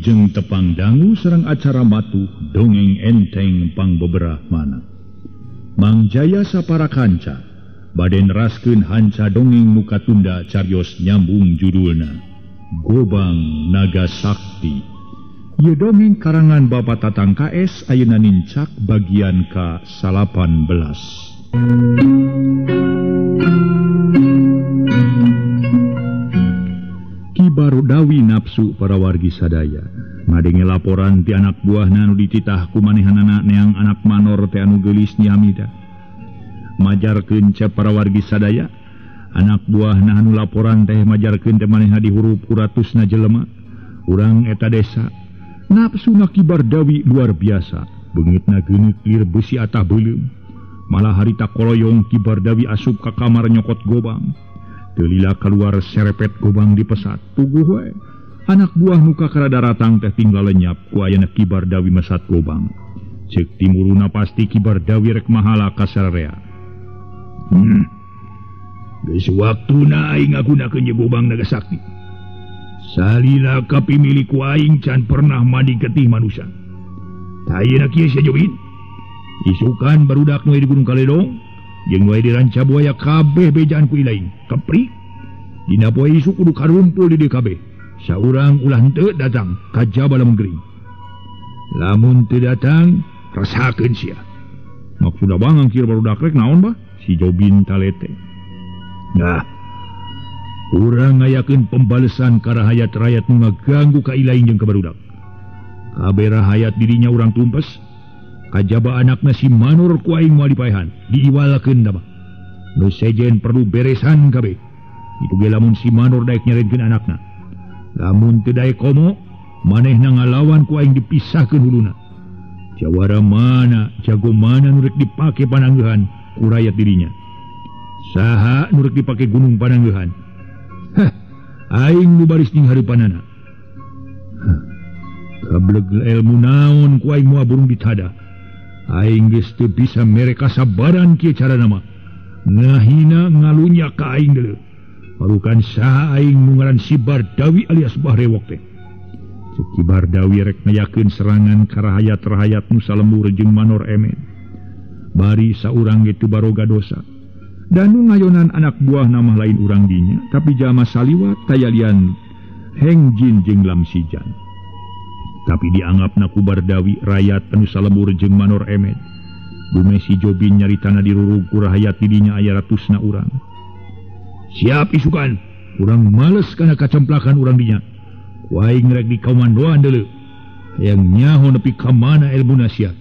Wilujeng tepang dangu serang acara matuh dongeng enteng pang beberah mana. Mang Jaya sapara kanca baden raskeun hanca dongeng muka tunda carios nyambung judulna Gobang Naga Sakti. Ieu dongeng karangan Bapak Tatang KS ayeuna nincak bagian ka-18. Barudawi nafsu para wargi sadaya ngadenge laporan ti anak buahna anu dititah ku manehanana neang anak manor teh anu geulis nyamida. Majarkeun cep para wargi sadaya anak buahna anu laporan teh majarkeun teh manehna di huruf uratusna jelema urang eta desa nafsuna Ki Bardawi luar biasa beungitna geuneuk lir beusi atah beuleum malah harita koloyong Ki Bardawi asup ka kamar nyokot Gobang. Telila keluar serepet Gobang di pesat tuguh we anak buah nuka karada ratang teh tinggal lenyap ku ayana Ki Bardawi mesat Gobang ceuk timuruna pasti Ki Bardawi rek mahala ka sararea. Geus waktuna aing ngagunakeun je Gobang Naga Sakti. Salila kapimili ku aing can pernah mandi getih manusia. Tayana kieu sia Jobin. Isukan barudak nu di Gunung Kaledong jeung wae di Ranca Buaya kabeh bejaan ku ilaing kepri dina poe isu kudu karumpul di dieu kabeh saurang ulah henteu datang ka Jabal Menggering. Lamun teu datang rasakeun sia maksudna bangang kieu barudak rek naon bah si Jobin talete. Nah urang ngayakeun pembalesan ka rahayat-rahayat nu ngaganggu ka ilaing jeung ka barudak kabeh rahayat dirinya urang tumpes kajaba anakna si Manor ku aing moal dipaehan diiwalkeun da mah nu sejen perlu beresan kabeh itu ge lamun si Manor daek nyarenkeun anakna lamun teu daek komo manehna ngalawan ku aing dipisahkeun huluna jawara mana jago mana nu rek dipake panangeuhan ku rakyat dirinya saha nu rek dipake gunung panangeuhan aing nu baris ning hareupanana kableg ilmu naon ku aing moal burung ditada aing geus teu bisa mere kasabaran kieu carana mah ngahina ngalunya ka aing deuleu marukan saha aing nu ngaran si Bardawi alias Bahrewok teh. Ki Bardawi rek ngayakeun serangan ka rahayat-rahayat nu salembur jeung Manor Emen bari saurang ge teu baroga dosa dan nu ngayonan anak buah nama lain urang dinya tapi jalma saliwat tayalian Hengjin jeung Lamsijan. Tapi dianggapna ku Bardawi rakyat anu salembur jeung Manor Emen. Bume si Jobin nyaritana dirurug ku rahayat didinya aya ratusna urang. Siap isukan, urang males kana kacemplakan urang dinya. Ku aing rek dikomandoan deuleu. Hayang nyaho nepi ka mana elmuna sia.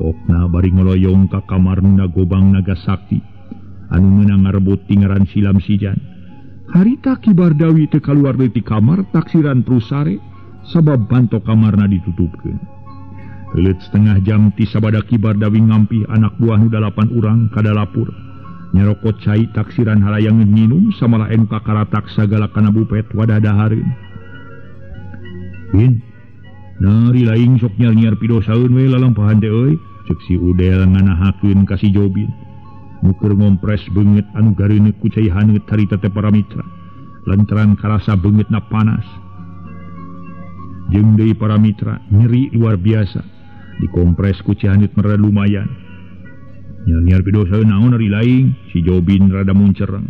Pokna bari ngoloyong ka kamarna Gobang Naga Sakti anu meunang ngarebut tingaran si Lamsijan. Harita Ki Bardawi teu kaluar deui ti kamar taksiran terus sare. Sabab banto kamarna ditutupkeun. Heuleut setengah jam ti sabada Ki Bardawi ngampih anak buah nu 8 urang ka dapur. Nyarokot cai taksiran halayang nginum samalaen kakaratak sagala kana bupet wadadahareun. Bin, nari laing sok nyar-nyar pidosaeun we lalampahan teh euy, ceuk si Udel nganahakeun ka si Jobin. Nu keur ngompres beungeut anu gareuneuk ku cai haneut harita teh para mitra. Lantaran karasa beungeutna panas. Jeung deui para mitra nyeri luar biasa dikompres ku cihanit merada lumayan nyar-nyar pidosaeun naon ari laing si Jobin rada muncereng.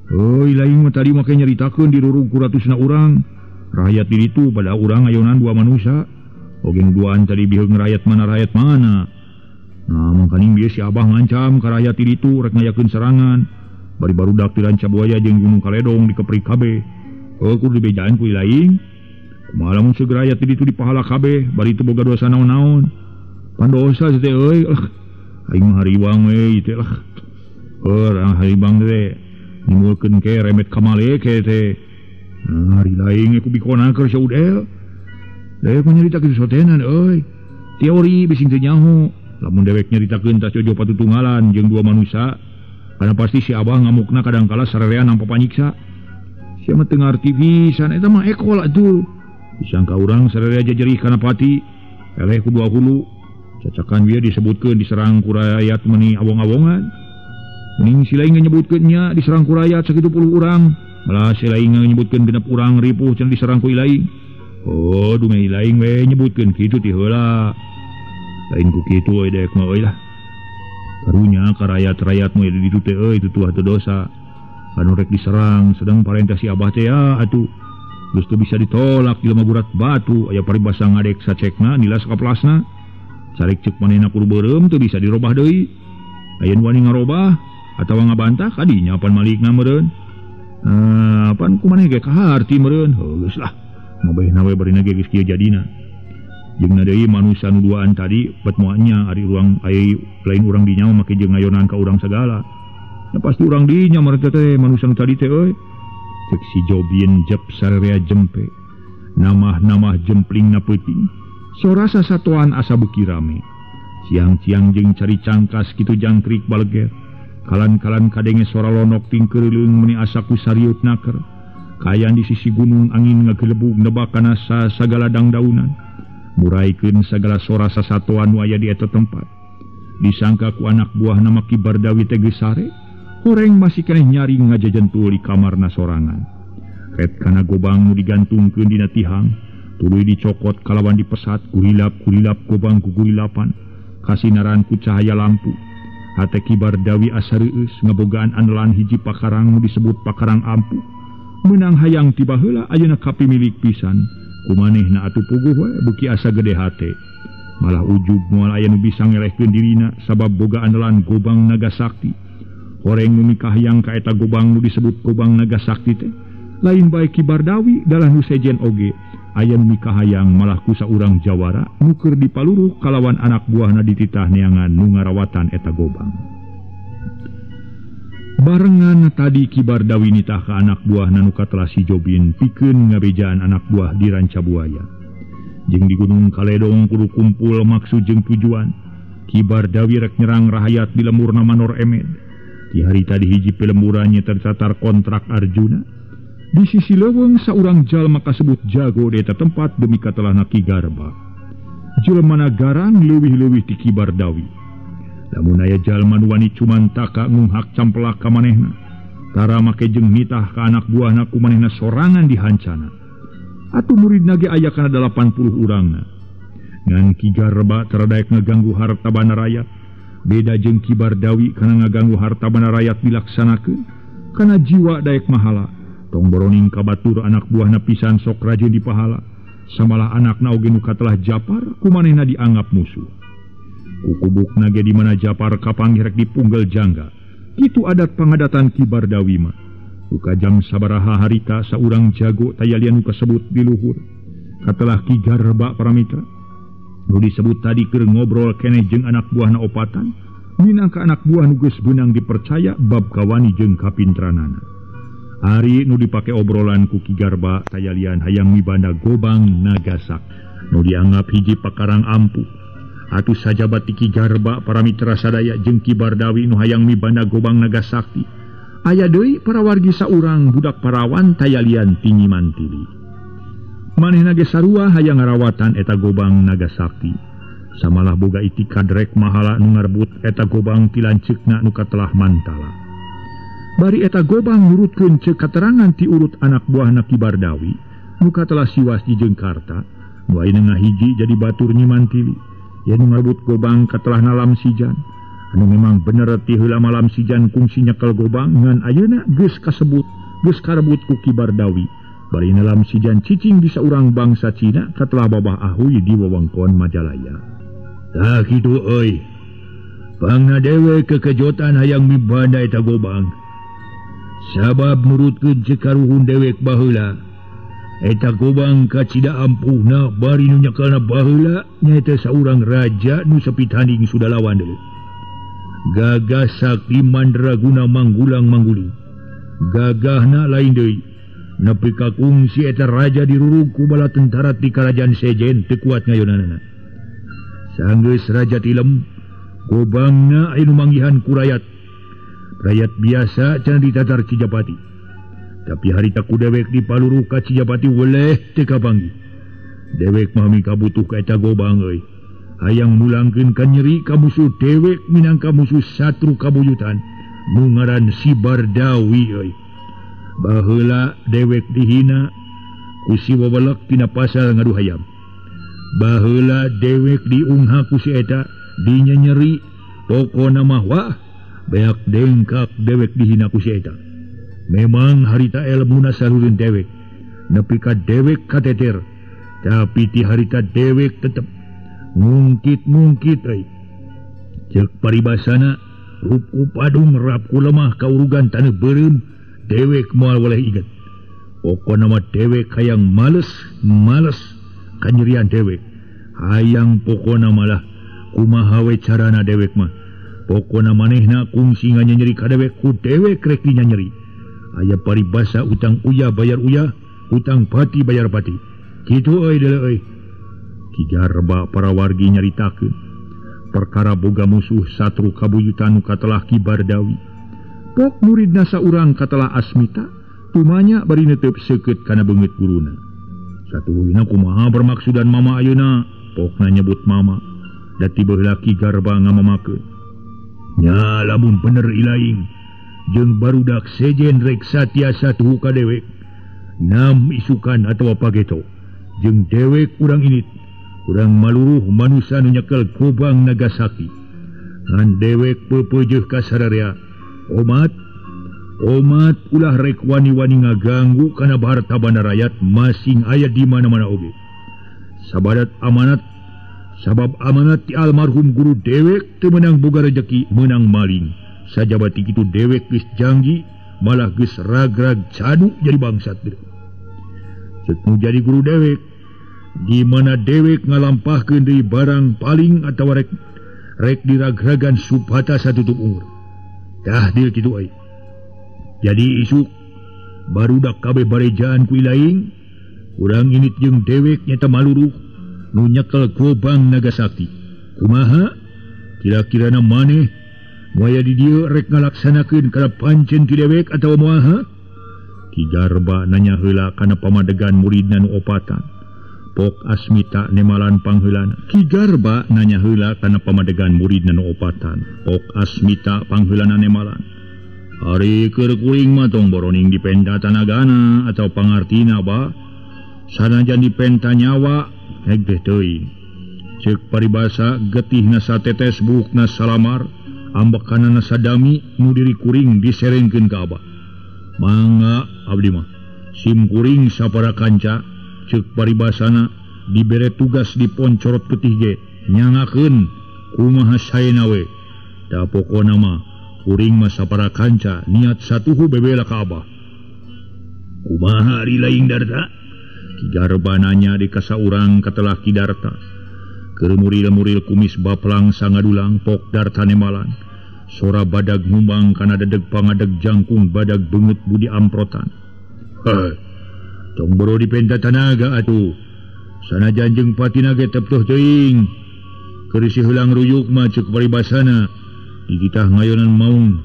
Euy laing mah tadi make nyaritakeun dirurug ku ratusna urang rakyat di ditu pada urang ayonan 2 manusia oge nu duaan tadi biheung rakyat mana nah mangkaning bieu si Abah ngancam ka rakyat di ditu rek ngayakeun serangan bari barudak ti Ranca Buaya jeung Gunung Kaledong dikeprik kabeh kudu dibejaan ku laing. Kumaha lamun segera aya ti ditu dipahala kabeh bari teu boga dosa naon-naon. Pandosa teh euy. Aing mah hariwang we teh lah. Urang haribang teh nimulkeun ke remet kamaleke teh. Hari laing ku bikonakeun sa Udel. Dewek nyaritakeun sotenan euy. Teori bising teu nyaho. Lamun dewek nyaritakeun tas jojo patutunggalan jeung 2 manusia, kana pasti si Abah ngamukna kadangkala sarerean nampa panyiksa. Sia mah teu ngarti pisan eta mah ekol atuh. Disangka urang sararea jajerih kana pati eleh ku 2 hulu cacakan bieu disebutkeun diserang ku rakyat meuni awong-awongan ning si lain nyebutkeun nya diserang ku rakyat sakitu puluh urang malah si lain nyebutkeun 6 urang ripuh cenah diserang ku ilaing Oh dumai lain we nyebutkeun kitu ti heula. Lain ku kitu we dek mah euy lah. Karunya ka rakyat-rakyat mah di ditu teh euy tutuah teu dosa. Anu rek diserang sedang parentah si abah teh ya atuh. Geus teu bisa ditolak jelema gurat batu aya paribasa ngadek sacekna nilas kaplasna. Carek ceuk manehna kudu beureum teu bisa dirobah deui. Aya nu wani ngarobah atawa ngabantah kadinya pan malikna meureun. Pan kumaneh ge kaharti meureun. Geus lah. Mabehna we bari nage geus kieu jadina. Jeung deui manusia nu duaan tadi bet moalnya ari urang aya lain urang dinya make jeung ngayonan ka urang sagala. Ya pasti urang dinya mereka teh manusia nu tadi teh euy. Cek si Jobien jep sararea jempe. Namah-namah jemplingna peuting. Sorasa satuan asa beuki rame. Siang-siang jeung cari cangkas kitu jangkrik baleger. Kalan-kalan kadenge sora lonok tingkeureung meuni asa ku sariut naker. Kayan di sisi gunung angin ngagelebug nebakana sagala dangdaunan. Muraikeun sagala sora sasatoan nu aya di eta tempat. Disangka ku anak buah nama Ki Bardawi teh geus sare, horeng masih keneh nyari ngajajentul di kamarna sorangan. Ret kana gobang nu digantungkeun dina tihang, tuluy dicokot kalawan dipesat kurilap-kurilap gobang ku gurilapan, kasinaran ku cahaya lampu. Hate Ki Bardawi asa reueus ngabogaan andelan hiji pakarang nu disebut pakarang ampuh. Menang hayang tiba heula ayeuna kapimilik pisan. Kumanehna atuh puguh we beuki asa gede hate. Malah ujug moal aya nu bisa ngelehkeun dirina sabab boga andelan gobang naga sakti. Horeng nu mikahayang ka eta gobang nu disebut gobang naga sakti teh lain bae Ki Bardawi dalah nu sejen oge. Aya nu mikahayang malah ku saurang jawara nu keur dipaluruh kalawan anak buahna di titah neangan nu ngarawatan eta gobang. Barengan tadi Ki Bardawi nitah ka anak buah nu katelah si Jobien pikeun ngabejaan anak buah di Ranca Buaya. Jeung di Gunung Kaledong kudu kumpul maksud jeung tujuan. Ki Bardawi rek nyerang rahayat di lemurna Manor Emed. Di hari tadi hiji pelemburannya tercatar kontrak Arjuna. Di sisi leuweung saurang jalma kasebut jago di eta tempat demi katelahna Ki Garba. Jelema garang leuwih-leuwih ti Ki Bardawi. Lamun aya jalma nu wani cuman taka ngunghak campelak ka manehna, tara make jeung nitah ka anak buahna ku manehna sorangan dihancana. Atuh muridna ge aya kana 80 urangna. Ngan Ki Garba tara daek ngaganggu hartabana rakyat. Beda jeung Ki Bardawi kana ngaganggu hartabana rakyat dilaksanakeun, kana jiwa daek mahala. Tong boroning ka batur anak buahna pisan sok rajin di pahala. Samalah anakna oge nu katelah Japar ku manehna dianggap musuh. Kukubuk nage di mana Japar kapanggih rek dipunggal jangga. Itu adat pangadatan Ki Bardawi mah. Uka jam sabaraha harita saurang jago tayalian nu kasebut di luhur. Katelah Ki Garba paramitra. Nu disebut tadi keur ngobrol keneh jeung anak buahna opatan. Minangka anak buah nu geus beunang dipercaya bab kawani jeung kapintranana. Ari nu dipake obrolan ku Ki Garba tayalian hayang mibanda gobang Nagasak. Nu dianggap hiji pakarang ampuh. Atuh sajabat Ki Garba paramitra sadaya jeung Ki Bardawi nu hayang mibanda gobang Nagasakti. Aya deui para wargi saurang budak parawan tayalian tinggi mantili. Manehna ge sarua hayang ngarawatan eta gobang Nagasakti. Samalah boga itikad rek mahala nu ngarebut eta gobang ti lanceukna nu katelah Mantala. Bari eta gobang nurutkeun ceuk katerangan ti urut anak buahna Ki Bardawi nu katelah siwas di Jengkarta, nu ayeuna ngahiji jadi batur Nyi Mantili. Yang ngarebut gobang katelah nalam sijan. Anu memang bener ti heula malam sijan kungsi nyekel gobang ngan ayeuna geus kasebut geus karebut ku Ki Bardawi. Bari nalam sijan cicing di saurang bangsa Cina katelah babah ahuy di wewengkon Majalaya. Tah kitu euy. Pangna dewe kekejotan hayang mibanda eta gobang. Sabab nurutkeun ceuk karuhun dewek baheula. Eta gobang kacida ampuhna bari nu nyekelna baheula nyaeta saurang raja nu sapitanding sudah lawan deui. Gagah sakti mandraguna manggulang-mangguling. Gagahna lain deui. Nepi ka kungsi eta raja dirurug ku bala tentara ti karajaan sejen teu kuat ngayonanan. Sanggeus raja tilem, gobangna anu manggihan ku rakyat. Rakyat biasa can ditatar Cijapati. Tapi harita ku dewek dipaluruh ka Cijapati weleh teu kapanggih. Dewek mah mikabutuh ka eta gobang euy. Hayang mulangkeun ka nyeri ka musuh dewek minangka musuh satru kabuyutan nu ngaran si Bardawi euy. Baheula dewek dihina kusi wabalak tina pasal ngaduh hayam. Baheula dewek diungha kusi eta dinya nyeri pokona mah wah beak dengkak dewek dihina kusi eta. Memang harita elmuna salurin dewek nepi ka dewek kateter tapi ti harita dewek tetep ngungkit euy. Ceuk paribasana rup upadung rap ku lemah kaurugan taneuh beureum dewek moal waleh inget. Pokona mah dewek hayang males kanyerian dewek. Hayang pokona malah kumaha we carana dewek mah. Pokona manehna kungsi nganyeri ka dewek ku dewek rek nyeri. Aya paribasa utang uya bayar uya, utang pati bayar pati. Kitu euy deuleu euy. Ki Garba para wargi nyaritakeun perkara boga musuh satru kabuyutan nu katelah Ki Bardawi. Pok muridna saurang katelah Asmita tumanya bari neuteub seukeut kana beungeut guruna. Satuluhna kumaha bermaksudan mama ayeuna? Pokna nyebut mama. Da tiba heula Ki Garba ngamamakeun. Nya lamun bener ilaing jeung barudak sejen rek satiasa tuhu ka dewek. Nam isukan atawa pageto jeung dewek urang init. Urang maluruh manusia nu nyekel Gobang Nagasaki. Ngan dewek pepeujeuh ka sararea. Omat ulah rek wani-wani ngaganggu kana harta banda rakyat masing aya di mana-mana oge. Sabab amanat ti almarhum guru dewek teu meunang boga rejeki meunang maling. Sajabati kitu dewek geus janji malah geus ragrag cadu jadi bangsat. Ceuk nu jadi guru dewek di mana dewek ngalampahkeun deui barang paling atawa rek diragragan supata satutup umur. Tah dieu kitu euy. Jadi isuk barudak kabeh barejaan ku ilaing urang init jeung dewek nyata maluruh nu nyekel Gobang Nagasaki. Kumaha kira-kirana maneh moaya di dieu rek ngalaksanakeun kana pancen ti dewek atawa moal? Ki Garba nanya heula kana pamadegan muridna nu opatan. Pok Asmita nemalan pangheulana. Ki Garba nanya heula kana pamadegan muridna nu opatan. Pok Asmita pangheulana nemalan. Ari keur kuring mah tong boroning dipenta tanagana atau pangartina ba. Sanajan dipenta nyawa heg teh teuing. Ceuk paribasa getihna satetes buukna salamar ambekanana sadami nu diri kuring diserengkeun ka Abah. Mangga abdi mah sim kuring sapara kanca ceuk paribasana dibere tugas diponcorot putih ge nyangakeun kumaha saena we. Da pokona mah kuring mah sapara kanca niat satuhu bebela ka Abah. Kumaha ari laing Darta? Ki Garba nanya di kasaurang katelah Ki Darta. Keur muril-muril kumis baplang sangadulang pok Darta nemalan. Sora badag ngumbang kana dedeg pangadeg jangkung badag beungeut budi amprotan. Tong boro dipenta tanaga atuh. Sanajan jeung patina ge teptuh teuing. Keur isi heulang ruyuk mah ceuk paribasana di kitah ngayonan maung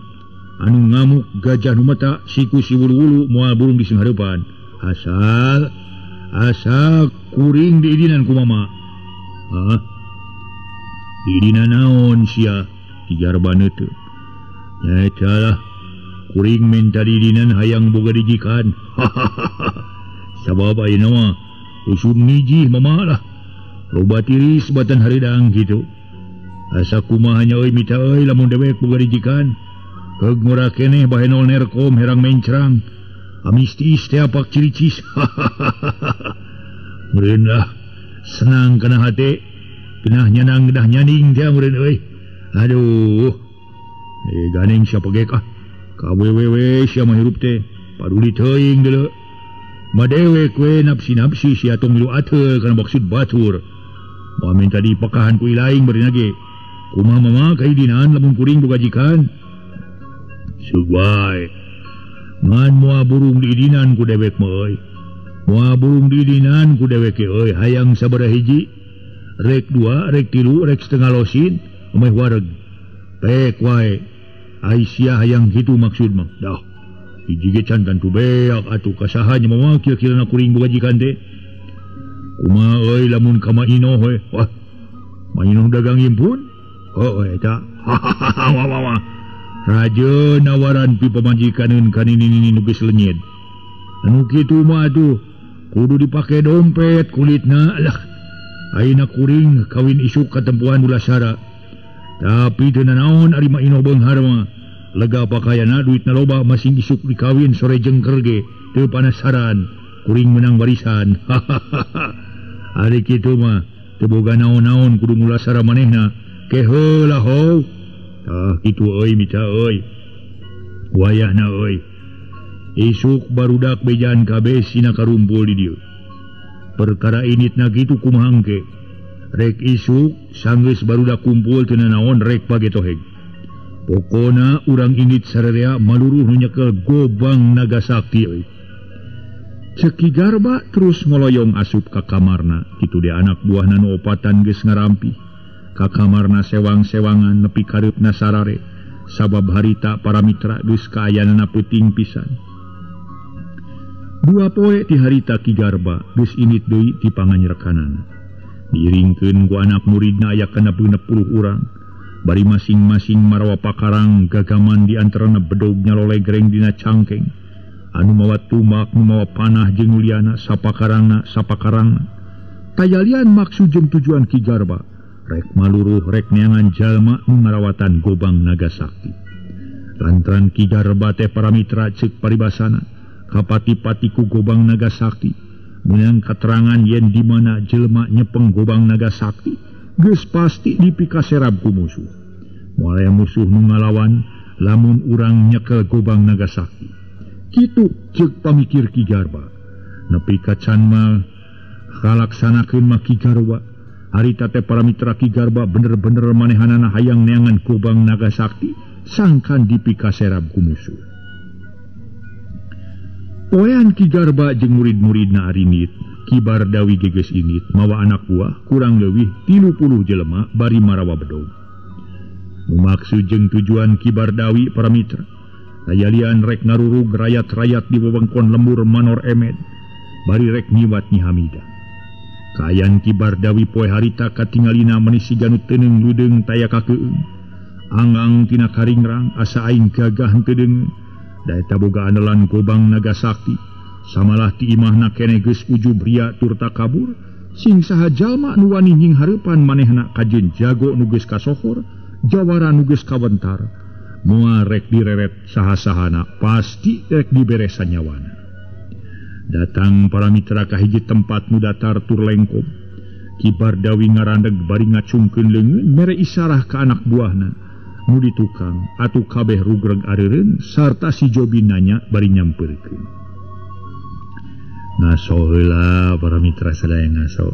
anu ngamuk gajah nu mata siku si wulu-wulu moal burung di singhareupan. Asal kuring diidinan ku mama. Diidinan naon sia? Ki Garba neuteu. Nyaeta lah kuring minta diidinan hayang boga dijikan. Sabab ayeuna mah usum niji mama lah. Loba tiris batan haridang kitu. Asa kumaha nya euy mita euy lamun dewek boga dijikan. Keug ngora keneh bae nol nerkom herang mencrang. Amistis teh apak ciricis. Meureun lah senang kana hate. Kenah nyanang dah nyaning teh meureun euy. Aduh. Ganeng siapa gekah. Kawewewe sia mah hirup teh. Paduli teuing deuleu. Madewek we napsi-napsi sia tong milu ateul kana maksud batur. Moal minta dipakahan ku ilaing bari nage. Kumaha mama kaidinan lamun kuring boga jikan? Subai. Ngan moal burung diidinan ku dewek mah euy. Moal burung diidinan ku dewek euy hayang sabaraha hiji? Rek 2, rek 3, rek setengah losin, umeh wareg. Pek wae. Aisyah hayang gitu maksud mah. Dah. Hiji ge can tantu beak atuh kasaha nya mah kira-kirana kuring boga jikan teh. Kumaha euy lamun ka Mainoh we. Wah. Mainoh dagang impun? Eta. Wah. Raja nawaran pi pamajikaneun ka nini nu geus lenyed. Anu kitu mah atuh kudu dipakai dompet kulitna lah. Ayeuna kuring kawin isuk katempuan Bulasara. Tapi teu naon ari Ino beunghar mah. Lega pakaianna duitna loba masing isuk dikawin sore jengker ge teu panasaran kuring menang warisan. Ari kitu mah teu boga naon-naon kudu Bulasara manehna. Ke heula ho. Tah kitu euy mita euy. Wayahna euy. Isuk barudak bejaan kabeh sina karumpul di dieu. Perkara initna kitu kumaha engke. Rek isuk sanggeus barudak kumpul teu naon rek pagetoheg. Pokona urang init sararea maluruh nu nyekel Gobang Nagasakti euy. Ceuk Ki Garba terus ngoloyong asup ka kamarna. Kitu de anak buahna nu opatan geus ngarampi. Ka kamarna sewang-sewangan nepi kareupna sarare. Sabab harita para mitra geus kaayanana peuting pisan. 2 poe ti harita Ki Garba geus init deui ti panganyrekanana. Diiringkeun ku anak muridna aya kana 60 urang. Bari masing-masing marawa pakarang gagaman di antarana bedog nyalolegreng dina cangkeng. Anu mawa tumak nu mawa panah jeung liana sapakarangna. Tayalian maksud jeung tujuan Ki Garba rek maluruh rek neangan jalma nu ngarawatan Gobang Nagasakti. Lantaran Ki Garba teh para mitra ceuk paribasana kapati-pati ku Gobang Nagasakti meunang katerangan yen di mana jelema nyepeng Gobang Nagasakti geus pasti dipikaserab ku musuh. Moal musuh nu ngalawan lamun urang nyekel Gobang Nagasakti. Kitu ceuk pamikir Ki Garba. Nepi ka can mah kalaksanakeun mah Ki Garba. Harita teh para mitra Ki Garba bener-bener manehanana hayang neangan Gobang Nagasakti sangkan dipikaserab ku musuh. Poean Ki Garba jeung murid-muridna arinit, Ki Bardawi geges init mawa anak buah kurang leuwih 30 jelema bari marawa bedog. Maksud jeung tujuan Ki Bardawi para mitra, tayalian rek ngarurug rayat-rayat di wewengkon lembur Manor Emed, bari rek nyiwat Nyi Hamida. Kaayaan Ki Bardawi poe harita katingalina manisi ganu teuneng ludeung taya kakeueung. Anggang tina karingrang asa aing gagah teu deungeun. Da eta boga andalan Gobang Nagasakti samalah ti imahna keneh geus ujub ria tur takabur sing saha jalma nu wani nying hareupan manehna kajeun jago nu geus kasohor jawara nu geus kawentar moal rek direret saha-sahana pasti rek diberesan nyawana. Datang para mitra ka hiji tempat nu datar tur lengkop. Ki Bardawi ngarandeg bari ngacungkeun leungeun mere isarah ka anak buahna nu ditukang atuh kabeh rugreg areureun sarta si Jobi nanya bari nyampeurkeun. Ngaso heula para mitra sadaya ngaso.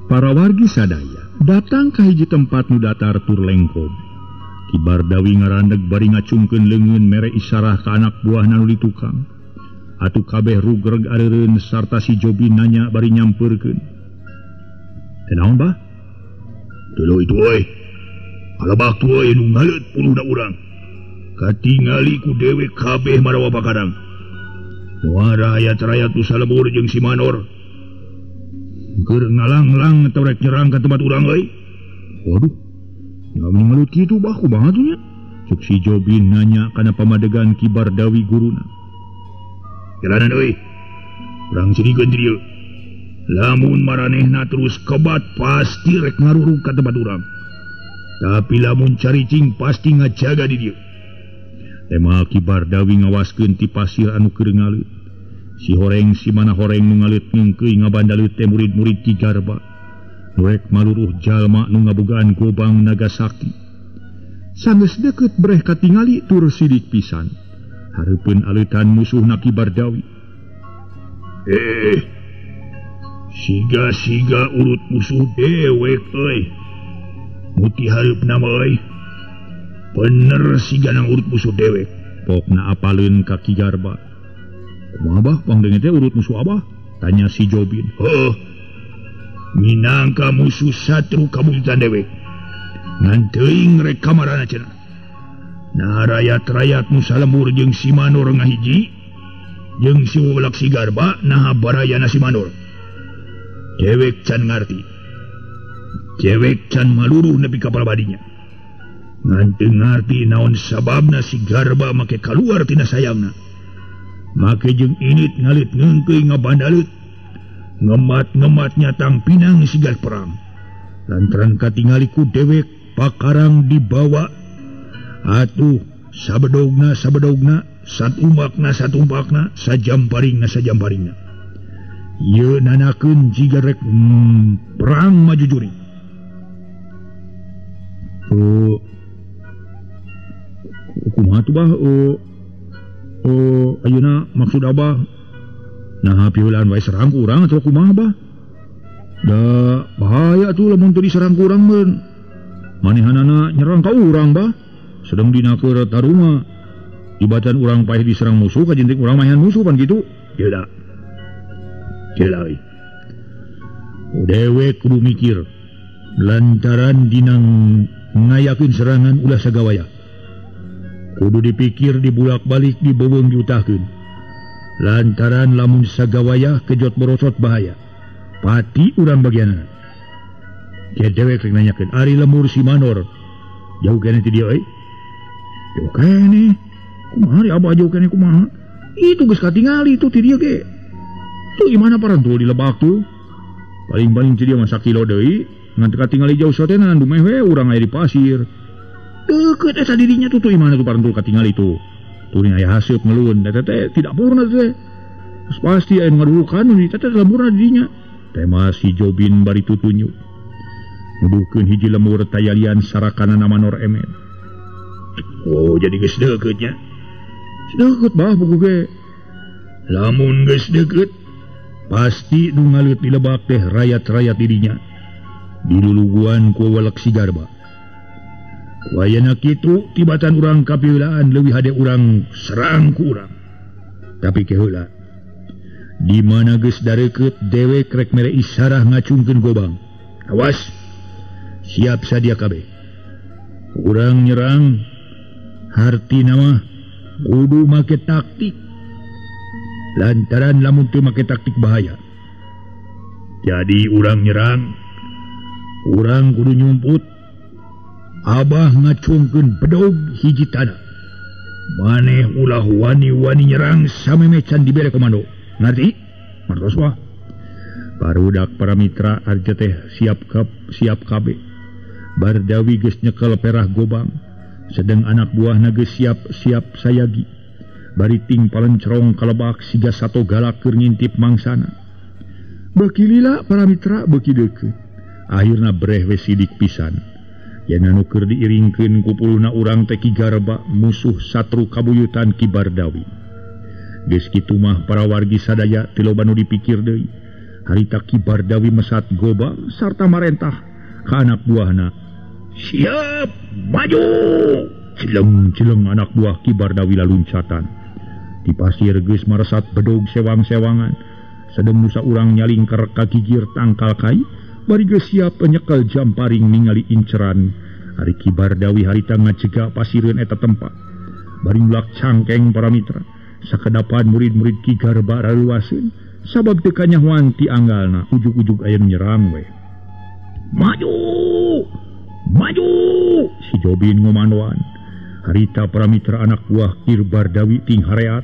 Para wargi sadaya datang ka hiji tempat nu datar tur lengkop. Ki Bardawi ngarandeg bari ngacungkeun leungeun mere isarah ka anak buahna nu ditukang. Atuh kabeh rugreg areureun sarta si Jobi nanya bari nyampeurkeun. Teu naon bah? Tuluy itu euy. Alabak tu euy nu ngaleut puluhna urang. Katingali ku dewek kabeh marawa pakarang. Moal rayat-rayat nu salebur jeung si Manor. Keur ngalang-lang atau rek nyerang ka tempat urang euy. Waduh. Ngaming ngalut kitu bah kumaha tuh nya? Ceuk si Jobi nanya kana pamadegan Ki Bardawi guruna. Jalanan euy. Urang sirikeun di dieu. Lamun maranehna terus kebat pasti rek ngarurug ka tempat urang. Tapi lamun caricing pasti ngajaga di dieu. Tema Ki Bardawi ngawaskeun ti pasir anu keur ngaleut. Si horeng si mana horeng nu ngaleut ngeungkeuy ngabandaleut teh murid-murid Ki Garba. Nu rek maluruh jalma nu ngabogaan Gobang Nagasakti. Sanggeus deukeut breh katingali tur sidik pisan. Hareupeun aleutan musuhna Ki Bardawi. Siga-siga urut musuh dewek euy. Muti hareupna mah euy. Bener siga nang urut musuh dewek. Pokna apaleun ka Ki Garba. Kumaha bah pangdengen teh urut musuh abah? Tanya si Jobin. Minangka musuh satru kabuyutan dewek. Ngan teuing rek kamarana cenah. Nah rayat-rayat nu salembur jeung si Manor ngahiji jeung si Wolak si Garba nah barayana si Manor. Dewek can ngarti. cewek can maluruh nepi ka prabadinya. Ngan teu ngarti naon sababna si Garba make kaluar tina sayangna. Make jeung init ngalit ngeungkeuy ngabandalut. Ngemat-ngematnya tang pinang sigar perang. Lantaran katingali ku dewek pakarang dibawa. Atuh sabedogna satumbakna sajamparingna. Ieu nanakeun jiga rek perang maju juri. Kumaha tuh bah? Ayeuna maksud abah nah piulan wae serang kurang atau kumaha bah? Da bahaya tuh lamun teu diserang kurang men. Manehanana nyerang ka urang bah. Sedang dina keur taruma. Ibatan urang paeh diserang musuh ka jentik urang mayan musuh pan kitu. Teu da. Celai. Dewe kudu mikir lantaran dinang ngayakeun serangan ulah sagawaya. Kudu dipikir dibulak-balik dibeuweung diutahkeun. Lantaran lamun sagawaya kejot borosot bahaya. Pati urang bagianna. Ke dewek rek nanyakeun, ari lemur si Manor jauh kene ti dieu euy? Jauh kene. Kumaha ari abah jauh kene kumaha? Itu geus katingali itu ti dieu ge. Tuh gimana parantul di Lebak tuh? Paling-paling ti dieu mah sakilo deui, ngan teu katingali jauh sotenan dumeh we urang aya di pasir. Deukeut eta dirinya tuh imana tuh parantul katingali tuh. Turing aya haseup ngeulun, eta teh tidak purna teh. Terus pasti aya ngadulukan nu teh lemurna dirinya. Teh si Jobin bari tutunjuk. Nuduhkeun hiji lemur tayalian sarakanana Manor Emen. Oh, jadi geus deukeut nya. Deukeut bah buku ge. Lamun geus deukeut, pasti nu ngalut di Lebak teh rayat-rayat dirinya. Diluluguan ku welek si Garba. Wayana kitu tibatan urang kapieulaan leuwih hade urang serang ku urang. Tapi keheula. Di mana geus dareukeut dewek rek mere isarah ngacungkeun gobang. Awas. Siap sadia kabeh. Urang nyerang hartina mah kudu make taktik. Lantaran lamun teu make taktik bahaya. Jadi urang nyerang, urang kudu nyumput. Abah ngacungkeun bedog hiji tanah. Maneh ulah wani-wani nyerang sameme can dibere komando. Ngerti? Mantos wah. Barudak para mitra arja teh siap kabeh. Bardawi geus nyekel perah gobang. Sedang anak buahna geus siap sayagi. Bari ting palencrong kalebak siga sato galak keur ngintip mangsana. Beuki lila para mitra beuki deukeut. Akhirna breh we sidik pisan. Yen anu keur diiringkeun kupulna urang teh Ki Garba musuh satru kabuyutan Ki Bardawi. Geus kitu mah para wargi sadaya teu loba nu dipikir deui. Harita Ki Bardawi mesat gobang sarta marentah ka anak buahna. Siap, maju! Cileng-cileng anak buah Ki Bardawi laluncatan. Di pasir geus maresat bedog sewang-sewangan. Sedeng nusa urang nyalingker ka gigir tangkal kai. Bari geus siap penyekel jamparing ningali inceran. Ari Ki Bardawi harita ngacegah pasireun eta tempat. Bari ulak cangkeng para mitra. Sakedapan murid-murid Ki Garba raluaseun. Sabab teu kanyahoan ti anggalna ujug-ujug aya nyerang we. Maju! Maju! Si Jobin ngomandoan. Harita para mitra anak buah Ki Bardawi ting hareat.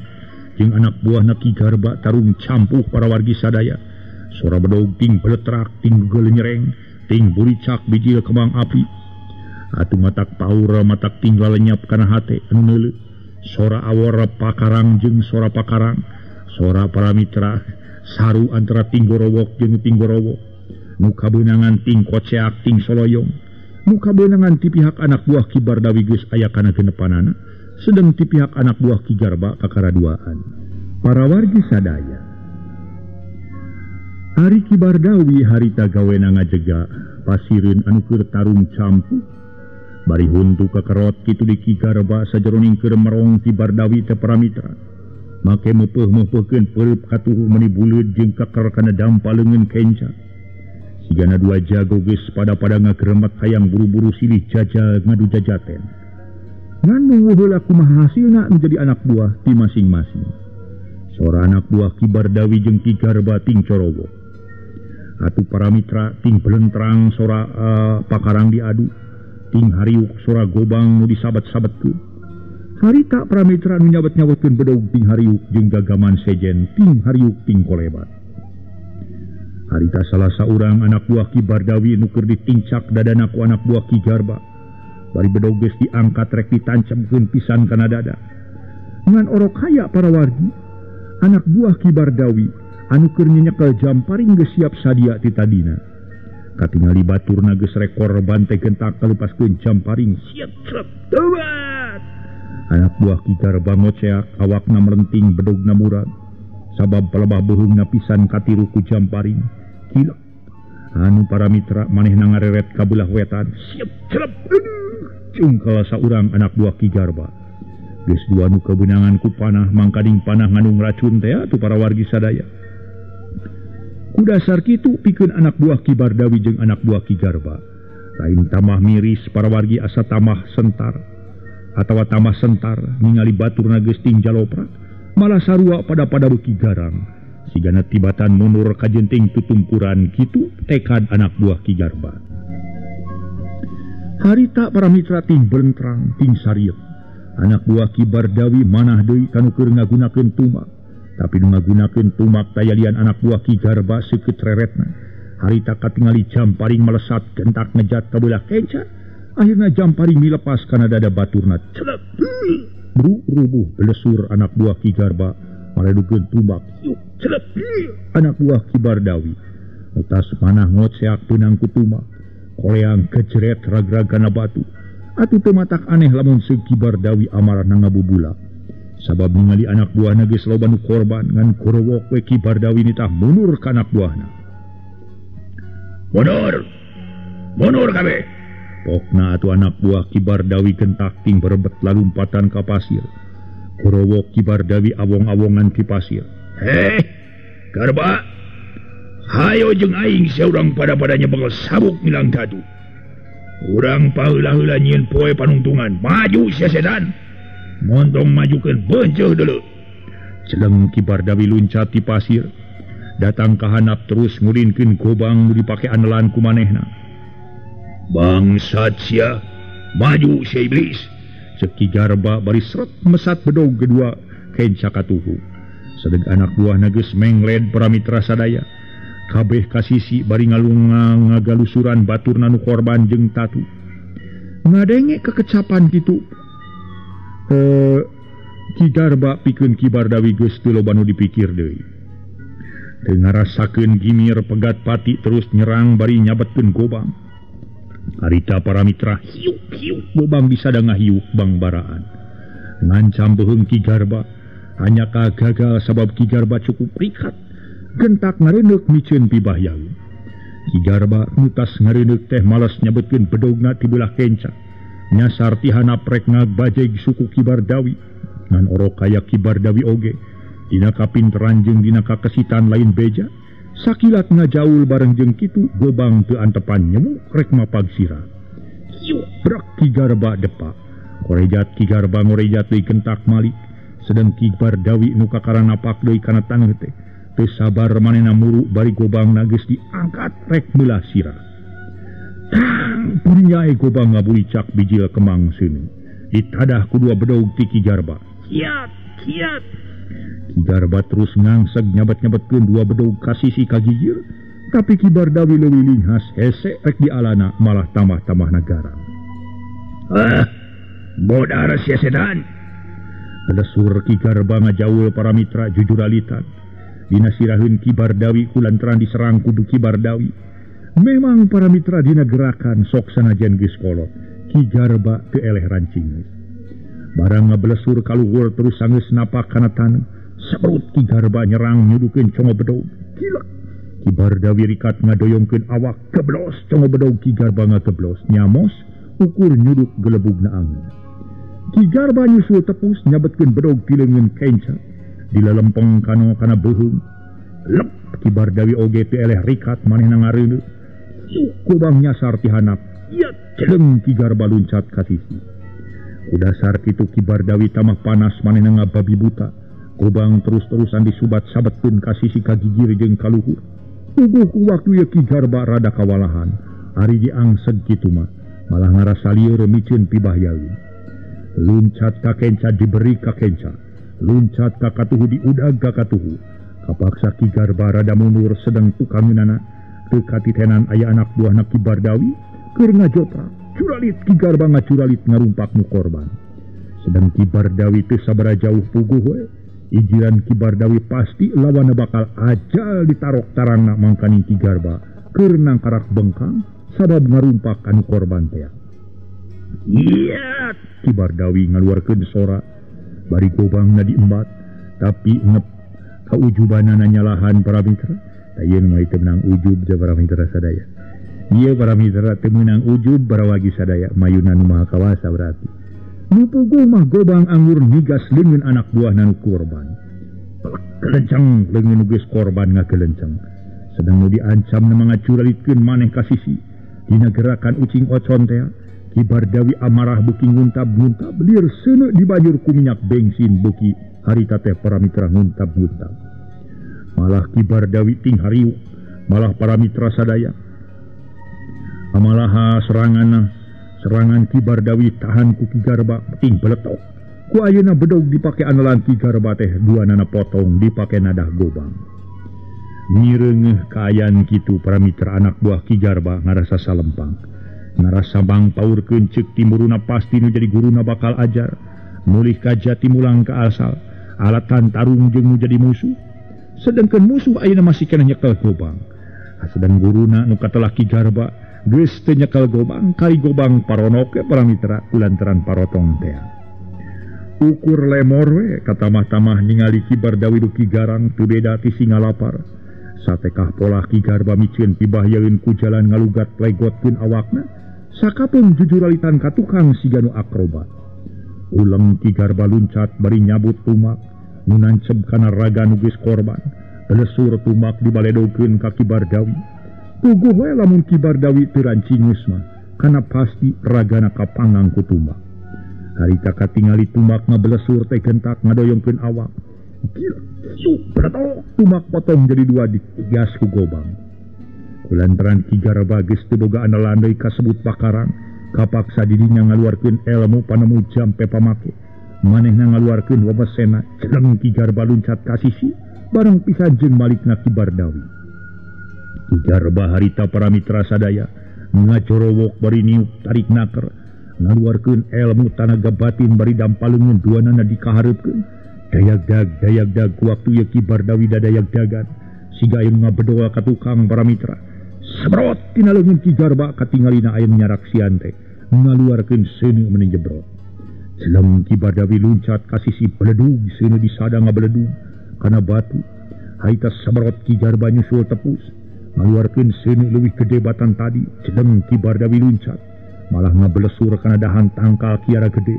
Jeung anak buahna Ki Garba tarung campuh para wargi sadaya. Sora bedog ting beletrak, ting geul nyereng, ting buricak bijil kembang api. Atuh matak paur matak ting lalenyap kana hate anu neuleuh. Sora awor pakarang jeung sora pakarang. Sora para mitra saru antara ting gorowok jeung ting gorowok. Nu kabeunangan ting koceak ting soloyong. Nu kabeunangan ti pihak anak buah Ki Bardawi geus aya kana genepanana. Sedeng ti pihak anak buah Ki Garba kakaraduaan. Para wargi sadaya Ari Ki Bardawi harita gawena ngajega pasireun anu keur tarung campuh. Bari huntu kakerot kitu di Ki Garba sajeroning keur merong Ki Bardawi teh para mitra. Make meupeung-meupeungkeun peureub katuhu meuni buleud jeung kaker kana dampaleungeun kenca. Sigana dua jago geus pada-pada ngageremet hayang buru-buru silih jajal ngadu jajaten. Ngan nunggu heula kumaha hasilna menjadi anak buah ti masing-masing. Sora anak buah Ki Bardawi jeung Ki Garba ting corowo. atuh para mitra ting belentrang sora pakarang diadu ting hariuk sora gobang nu disabat-sabatkeun. Harita para mitra nu nyabet-nyabetkeun bedog ting hariuk jeung gagaman sejen ting hariuk ting kolebat. Harita salah saurang anak buah Ki Bardawi nu keur ditincak dadana ku anak buah Ki Garba. Bari bedog geus diangkat rek ditancapkeun pisan kana dada. Ngan orok haya para wargi, anak buah Ki Bardawi anu keur nyenyekel jamparing geus siap sadia ti tadina. Katingali baturna geus rekor bante gentak kalepaskeun jamparing siap trep teubat. Anak buah Ki Garba ngoceak awakna merenting bedogna murag. Sabab pelebah beheungna pisan katiru ku jamparing. Gila. Anu para mitra manehna ngareret ka belah wetan. Siap celep. Cungkal saurang anak buah Ki Garba. Geus dua nu kebenangan ku panah mangkading panah nganu ngracun teh atuh para wargi sadaya. Ku dasar kitu pikeun anak buah Ki Bardawi jeung anak buah Ki Garba. Lain tamah miris para wargi asa tamah sentar. Atawa tamah sentar ningali baturna geus ting jaloprak. Malah sarua pada beuki garang. Sigana tibatan mundur kajenting tutumpuran kitu tekad anak buah Ki Garba. Harita para mitra ting belentrang ting sariep. Anak buah Ki Bardawi manah deui kanu keur ngagunakeun tumak. Tapi nu ngagunakeun tumak tayalian anak buah Ki Garba seukeut reretna. Harita katingali jamparing melesat gentak ngejat ka beulah kenca. Akhirna jamparing milepas kana dada baturna. Celep. Rubuh belesur anak buah Ki Garba maledukeun tumak. Yuk celep. Anak buah Ki Bardawi utas panah ngoceak peunang ku tumak. Koleang kejeret rag-ragana batu. Atuh teu matak aneh lamun si Ki Bardawi amarna ngabubulak. Sabab ningali anak buahna geus loba nu korban ngan korowok we Ki Bardawi nitah mundur ka anak buahna. Mundur kabeh. Pokna atuh anak buah Ki Bardawi gentak ting berebet lalumpatan ka pasir. Korowok Ki Bardawi awong-awongan ti pasir. Heh, Garba, hayo jeung aing saurang pada-padanya bakal sabuk milang dadu. Urang paheula-heula nyieun poe panungtungan, maju sesedan. Montong majukeun beunjeuh deuleu. Celeng Ki Bardawi luncat ti pasir, datang ka handap terus ngulinkeun gobang nu dipake anelan ku manehna. Bangsat sia, maju si iblis. Ceuk Ki Garba bari seret mesat bedog kedua kenca katuhu. Sedeg anak buahna geus mengled para mitra sadaya. Kabeh kasisi bari ngagalusuran baturna nu korban jeung tatu. Ngadenge kekecapan kitu. Ki Garba pikeun Ki Bardawi geus teu loba nu dipikir deui. Teu ngarasakeun gimir pegat pati terus nyerang bari nyabetkeun gobang. Harita para mitra hiuk-hiuk gobang bisa da ngahiuk bang baraan. Ngancam beheung Ki Garba hanya gagal sabab Ki Garba cukup rikat. Gentak ngareuneuh miceun pibahyaeun. Ki Garba nutas ngareuneuh teh males nyabetkeun bedogna ti beulah kenca. Nyasar ti handap rek ngagbajeg suku Ki Bardawi. Ngan orok kaya Ki Bardawi oge. Dina kapinteran jeung dina kakesitan lain beja. Sakilat ngajaul bareng jeung kitu gobang teu antepan nyemuk rek mapag sirah. Yuk brak Ki Garba depak. Korejat Ki Garba ngorejat deui kentak malik. Sedeng Ki Bardawi nu kakarana napak deui kana taneuh teh. Teu sabar manehna muru bari gobangna geus diangkat rek beulah sirah. Tang punyae gobang ngabulicak bijil kemang seuneu. Ditadah ku dua bedog ti Ki Garba. Kiat. Ki Garba terus ngangseg nyabat-nyabatkeun dua bedog kasisi kagigir. Tapi Ki Bardawi leuwih linghas hese rek dialana malah tambah-tambah nagara. Bodar sia sedan. Pelesur Ki Garba ngajaul para mitra jujur alitan. Dina siraheun Ki Bardawi kulantaran diserang kudu Ki Bardawi. Memang para mitra dina gerakan sok sanajan geus kolot. Ki Garba teu eleh rancing. Barang ngablesur kaluhur terus sanggeus napak kana taneuh. Sabrut Ki Garba nyerang nyudukeun congo bedog. Gila. Ki Bardawi rikat ngadoyongkeun awak keblos congo bedog Ki Garba ngakeblos. Nyamos ukur nyuduk gelebugna angin. Ki Garba nyusul tepus nyabetkeun bedog ti leungeun kenca. Dilalempeng kana beuheung. Lep Ki Bardawi oge teu eleh rikat manehna ngareuneuh. Gobang nyasar ti handap. Ieu celeng Ki Garba luncat ka sisi. Udasar kitu Ki Bardawi tamah panas manehna ngababi buta. Gobang terus-terusan disubat sabetkeun ka sisi kagigir jeung kaluhur. Tubuhku waktu ya Ki Garba rada kawalahan, ari diangseg kitu mah, malah ngarasa lieur micieun pibahyaeun. Luncat ka kenca diberi ka kenca, luncat ka katuhu diudag ka katuhu. Kapaksa Ki Garba rada mundur sedang tukangeunana teu katitenan aya anak buahna Ki Bardawi keur ngajotra. Curalit Ki Garba ngacuralit ngarumpak nu korban. Sedang Ki Bardawi teu sabaraha jauh puguh we. Ijiran Ki Bardawi pasti lawanna bakal ajal ditarok tarangna mangkaning Ki Garba keur nangkarak bengkang sabab ngarumpak anu korban teh. Iya, Ki Bardawi ngaluarkeun sora bari gobangna diembat tapi ngep kaujubanana nyalahan para mitra. Ayeuna mah teu meunang ujub ja para mitra sadaya. Ieu para mitra teu meunang ujub barawagi sadaya mayuna nu maha kawasa berarti. Nu puguh mah gobang anggur migas leungeun anak buah nu korban. Kelencang leungeun geus korban ngakelencang. Sedang nu diancam na mangacuralitkeun maneh ka sisi. Dina gerakan ucing ocon teh, Ki Bardawi amarah beuki nguntab-nguntab lieur seuneu dibajur ku minyak bensin beuki harita teh para mitra nguntab-nguntab. Malah Ki Bardawi ting hariuk, malah para mitra sadaya. Amalaha serangan Ki Bardawi tahan ku Ki Garba ting beletok. Ku ayeuna bedog dipake andalan Ki Garba teh duanana potong dipake nadah gobang. Mireungeuh kaayaan kitu para mitra anak buah Ki Garba ngarasa salempang. Ngarasa bangpaurkeun ceuk timuruna pasti nu jadi guruna bakal ajar. Mulih ka Jatimulang ka asal, alatan tarung jeung nu jadi musuh. Sedengkeun musuh ayeuna masih keneh nyekel gobang. Sedang guruna nu katelah Ki Garba geus teu nyekel gobang kali gobang paronok ke para mitra kulantaran parotong teh. Ukur lemor we katamah-tamah ningali Ki Bardawi duki garang teu beda ti singa lapar. Satekah pola Ki Garba micieun pibahyaeun ku jalan ngalugat plegotkeun awakna, sakapeung jujuralitan ka tukang siga nu akrobat. Uleng Ki Garba luncat bari nyabut tumak nu nancep kana raga nu geus korban. Pelesur tumak dibaledogkeun ka Ki Bardawi. Puguh wae lamun Ki Bardawi teu rancingeus mah, kana pasti ragana kapanggang ku tumak. Harita katingali tumak ngabelesur teh gentak ngadoyongkeun awak. Suprato tumak potong jadi dua digas ku gobang. Kulantaran Ki Garba geus teu boga andalan deui kasebut pakarang, kapaksa didinya ngaluarkeun elmu panemu jampe pamake. Manehna ngaluarkeun wewesena celeng Ki Garba luncat ka sisi bareng pisan jeung balikna Ki Bardawi. Ki Garba harita para mitra sadaya ngacorowok bari niuk tarik naker ngaluarkeun elmu tanaga batin bari dampaleungeun duanana dikahareupeun. Dayagdag waktu ya Ki Bardawi dadayag dagan siga aya ngabedoa ka tukang para mitra. Sebrot tina leungeun Ki Garba katingalina aya nyarak sian teh ngaluarkeun seuneu meni jebrot. Celeng Ki Bardawi luncat ka sisi beledug seuneu disada ngabeledug kana batu. Haita sebrot Ki Garba nyusul tepus ngaluarkeun seuneu leuwih gede batan tadi. Celeng Ki Bardawi luncat malah ngabelesur kana dahan tangkal kiara gede.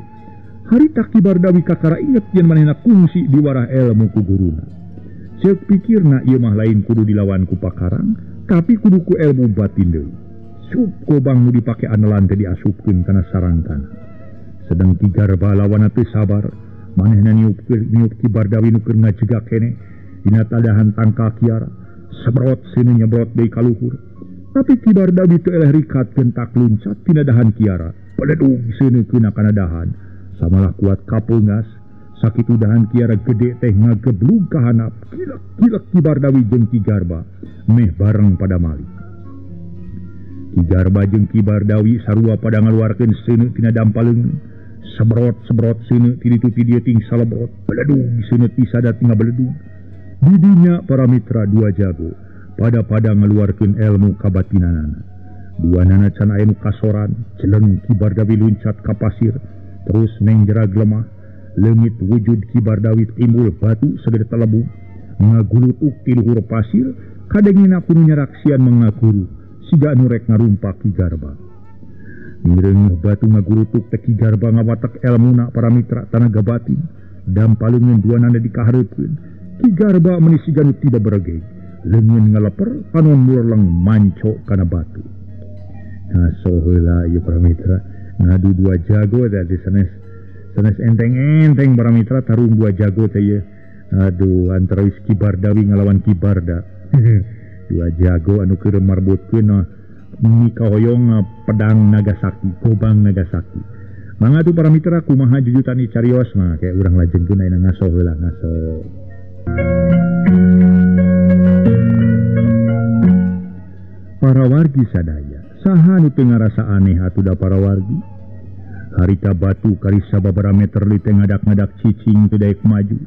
Harita Ki Bardawi kakara inget yen manehna kungsi di warah elmu ku guruna. Ceuk pikirna ieu mah lain kudu dilawan ku pakarang, tapi kudu ku elmu batin deui. Sup gobang nu dipake andalan teh diasupkeun kana sarangkana. Sedang Ki Garba lawanna teu sabar, manehna niup Ki Bardawi nu keur ngajegak keneh dina tadahan tangkal kiara. Sebrot seuneu nyebrot deui ka luhur. Tapi Ki Bardawi teu eleh rikat gentak luncat tina dahan kiara. Peledug seuneu keuna kana dahan. Samalah kuat kapeungas, sakitu dahan kiara gede teh ngageblug ka hanap. Kilek Ki Bardawi jeung Ki Garba meh bareng pada malih. Ki Garba jeung Ki Bardawi sarua pada ngaluarkeun seuneu tina dampaleungeun. Sebrot seuneu ti ditu ti dieu ting salebrot. Beledug seuneu ti sadat ngabeledug. Didinya para mitra dua jago pada ngaluarkeun elmu kabatinanana. Duanana can aya nu kasoran, celeng Ki Bardawi luncat ka pasir. Terus neng jerag lemah, leungit wujud Ki Bardawi timbul batu sagede telebung, ngagulutuk ti luhur pasir, kadengina kudu nyarak sian mangaguru, siga anu rek ngarumpak Ki Garba. Mireung batu ngagulutuk teh Ki Garba ngawatek elmuna para mitra tanaga batin, dampaleungeun duanana dikahareupeun. Ki Garba meuni siga nu tidak beregeg, leungeun ngaleper panon murleng manco kana batu. Ngaso heula ieu para mitra. Ngadu dua jago dari sanes enteng para mitra tarung dua jago teh ye. Aduh antara Ki Bardawi ngalawan Ki Barda. dua jago anu keur marbutkeun mikahoyong pedang Nagasaki, gobang Nagasaki. Mangga tuh para mitra kumaha jujutan carios mah kayak urang lajengkeun ayeuna ngaso heula ngaso. Para wargi sadaya, saha nu teu ngarasa aneh atuh da para wargi? Harita batu kari sababaraha meter li teh ngadak-ngadak cicing teu daek maju.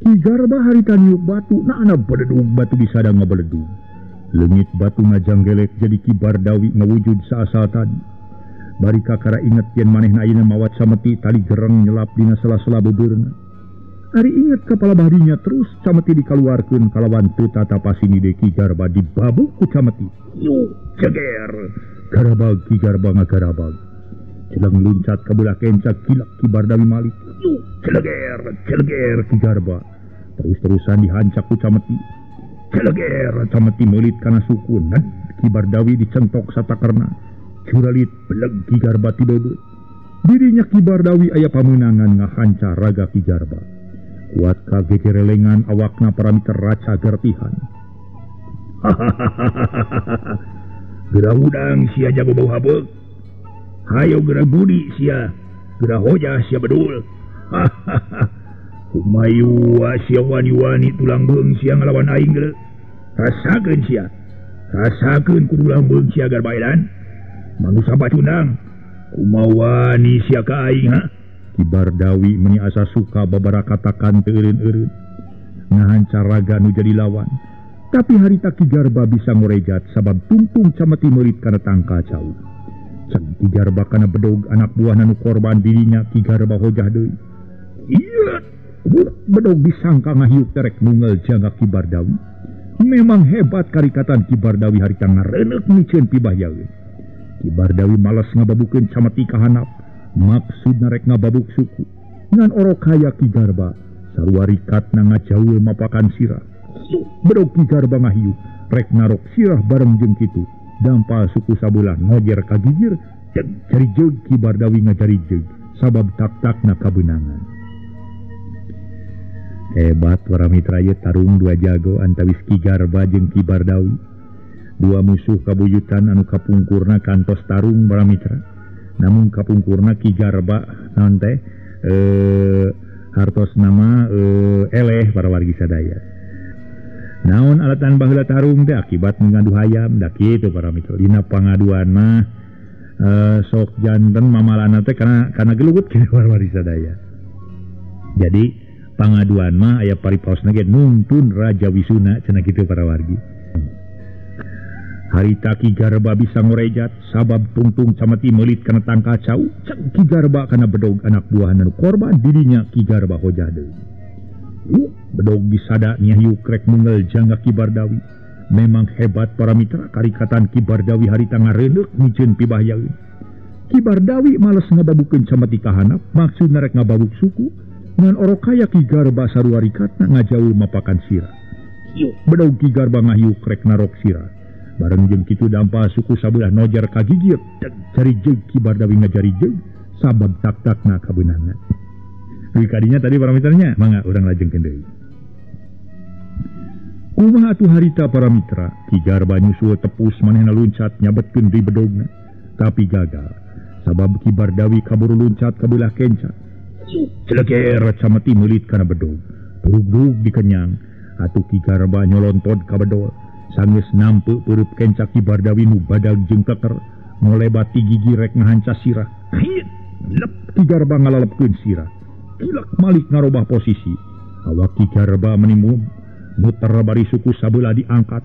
Ki Garba harita niup batu, naana beledug batu di sadang ngabeledug. Leungit batu ngajanggelek jadi Ki Bardawi ngawujud saasal tadi. Bari kakara inget yen manehna ayeuna mawat sameti tali gereng nyelap dina sela-sela bebeurna. Ari inget kepala badinya terus cameti dikaluarkeun kalawan teu tatapasini deui Ki Garba dibabuk ku cameti. Yuk ceger. Garabag Ki Garba ngagarabag. Celang luncat ka belah kenca kilak Ki Bardawi malik. Yuk celeger Ki Garba. Terus-terusan dihancak ku cameti. Celeger cameti meulit kana sukun. Ki Bardawi dicentok satakerna. Curalit beleg Ki Garba ti bebeut. Dirinya Ki Bardawi aya pameunangan ngahancar raga Ki Garba. Kuat ka gegerelengan awakna paramiter raca gertihan. Gerah udang sia jago bau habeuk. Hayo gerah budi sia. Gerah hoja sia bedul. Kumayu sia wani-wani tulang beung sia ngalawan aing geuleuh. Rasakeun sia. Rasakeun kudu lambeung sia Garba edan. Manusia bacundang. Kumawani sia ka aing ha. Ki Bardawi meni asa suka babara katakan teu eureun-eureun. Ngahancar raga nu jadi lawan. Tapi harita Ki Garba bisa ngorejat sabab tungtung cameti meulit kana tangka jauh. Cek Ki Garba kana bedog anak buahna nu korban dirinya Ki Garba hojah deui. Iya, bedog disangka ngahiuk terek nunggal jangka Ki Bardawi. Memang hebat karikatan Ki Bardawi harita ngareuneuh micieun pibayaeun. Ki Bardawi malas ngababukeun cameti kahanap. Maksudna rek ngababuk suku. Ngan orokaya Ki Garba sarua rikatna ngajaul mapakan sirah. Bedog Ki Garba ngahiuk rek narok sirah bareng jeung kitu. Dampal suku sabelah nojer kagigir cari jeug Ki Bardawi ngajari jeug sabab tak-takna kabeunangan. Hebat para mitra ieu tarung dua jago antawis Ki Garba jeung Ki Bardawi. Dua musuh kabuyutan anu kapungkurna kantos tarung para mitra. Namun kapungkurna Ki Garba naon teh hartos nama eleh para wargi sadaya. Naon alatan baheula tarung teh akibat ngadu hayam da kitu para mitra. Dina pangaduan mah sok janten mamalana teh kana gelugut kitu para wargi sadaya. Jadi pangaduan mah aya paripaosna ge nuntun Raja Wisuna cenah kitu para wargi. Harita Ki Garba bisa ngorejat sabab tungtung cameti meulit kana tangka cau. Cek Ki Garba kana bedog anak buahna nu korban dirinya Ki Garba hojah deui. Bedog disada nyahiuk rek nunggal jangga Ki Bardawi. Memang hebat para mitra karikatan Ki Bardawi harita ngareuneuh micieun pibayaeun. Ki Bardawi males ngababukeun cameti kahanap maksudna rek ngababuk suku. Ngan orokaya Ki Garba sarua rikatna ngajaul mapakan sirah. Bedog Ki Garba ngahiuk rek narok sirah. Bareng jeung kitu dampal suku sabelah nojar kagigir cari jeug Ki Bardawi ngajari jeug sabab tak-takna kabeunangan. Kadinya tadi para mitranya mangga urang lajengkeun deui. Kumaha atuh harita para mitra Ki Garba nyusul tepus manehna luncat nyabetkeun di bedogna tapi gagal sabab Ki Bardawi kaburu luncat ka belah kenca. Celeger cameti meulit kana bedog. Purug-purug dikenyang atuh Ki Garba nyolontod ka bedol. Sanggeus nampeu peurup kenca Ki Bardawi nu badag jeung keker ngolebati gigi rek ngahanca sirah. Lep Ki Garba ngalalepkeun sirah. Kilak malik ngarobah posisi. Awak Ki Garba menimum muter bari suku sabelah diangkat.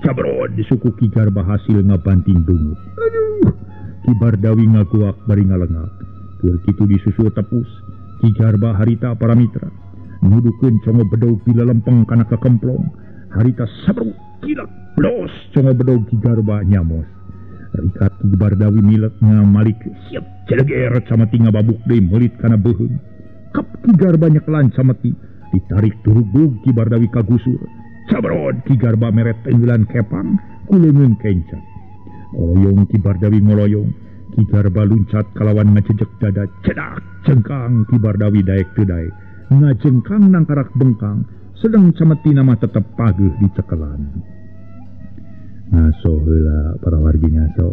Cabrod di suku Ki Garba hasil ngabanting beungut. Aduh, Ki Bardawi ngaguak bari ngalengak. Keur kitu disusul tepus Ki Garba harita para mitra nudukeun congo bedog bila lempeng kana kekemplong. Harita sabruk kilak blos congo bedog Ki Garba nyamos. Rikat Ki Bardawi milek ngamalik siap celeger cameti ngababuk deui meulit kana beuheung. Kap Ki Garba nyekelan cameti ditarik turug Ki Bardawi kagusur. Sabrod Ki Garba meret tenggelan kepang kuleungeun kenca. Ngoloyong Ki Bardawi ngoloyong. Ki Garba luncat kalawan ngacejek dada cedak cengkang Ki Bardawi daek teu daek. Ngajengkang nang karak bengkang sedang cameti nama tetep pageuh dicekelan. ngaso heula para wargi ngaso.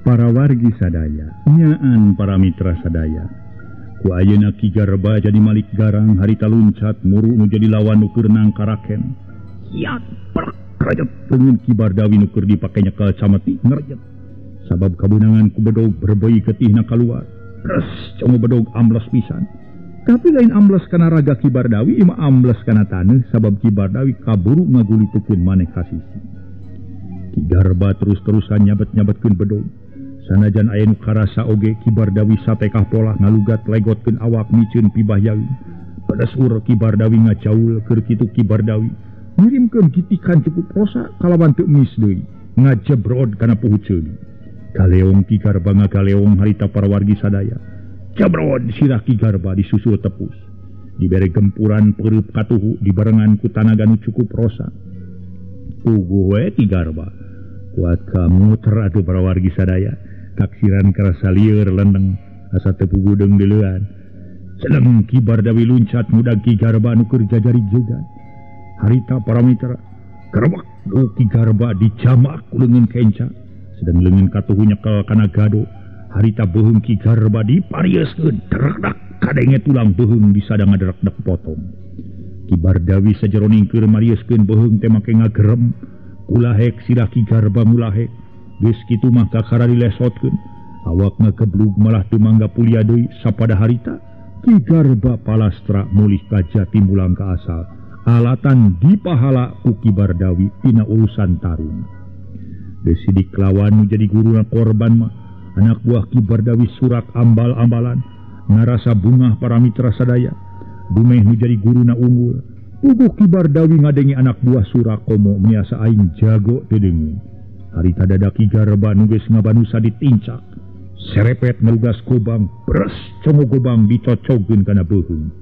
Para wargi sadaya, nyaan para mitra sadaya. Ku ayeuna Ki Garba jadi malik garang harita luncat muru nu jadi lawan nu keur nangkaraken. Siat prak rajet teungeun Ki Bardawi nu keur dipake nyekel cameti ngerajet. Sabab kabunangan ku bedog berbei getihna kaluar. Terus congo bedog amblas pisan. Tapi lain amblas kana raga Ki Bardawi ima amblas kana taneuh sabab Ki Bardawi kaburu ngagulitekeun maneh ka sisi. Ki Garba terus-terusan nyabet-nyabetkeun bedog. Sanajan aya nu karasa oge Ki Bardawi satekah pola ngalugat legotkeun awak miceun pibahyaeun. Pada sur Ki Bardawi ngacaul keur kitu Ki Bardawi ngirimkeun gitikan cukup prosa kalawan teu mis deui ngajebrod kana puhu ceuli. Kaleong Ki Garba ngagaleong harita para wargi sadaya. Jebrod sirah Ki Garba disusul tepus. Dibere gempuran peureub katuhu dibarengan ku tanaga nu cukup prosa. Puguh we Ki Garba. Kuat kamu teradu para wargi sadaya. Taksiran kerasa lieur lendeng asa teu pugudeung dileuan. Seleng Ki Bardawi luncat mudag Ki Garba nu keur jajari jegan. Harita para mitra kerebak Ki Garba dijamak ku leungeun kenca. Sedang leungeun katuhu nyekel kana gado. Harita beuheung Ki Garba diparieskeun derekdak kadenge tulang beuheung disadang ngaderekdak potong. Ki Bardawi sajeroning keur marieskeun beuheung teh make ngagerem. Ulahek sirah Ki Garba mulahek. Geus kitu mah kakara dilesotkeun. Awakna keblug malah teu mangga pulia deui sapada harita. Ki Garba palastra mulih ka jati mulang ka asal. Alatan dipahala ku Ki Bardawi tina urusan tarung. Geus sidik lawan nu jadi guruna korban mah anak buah Ki Bardawi surak ambal-ambalan ngarasa bungah para mitra sadaya. Dumeh nu jadi guruna unggul. Puguh Ki Bardawi ngadengi anak buah Surakomo miasa aing jago teu deungeun. Harita dada Ki Garba nu geus ngabanusa ditincak. Serepet ngalugas gobang, beres congo gobang dicocogkeun kana beuheung.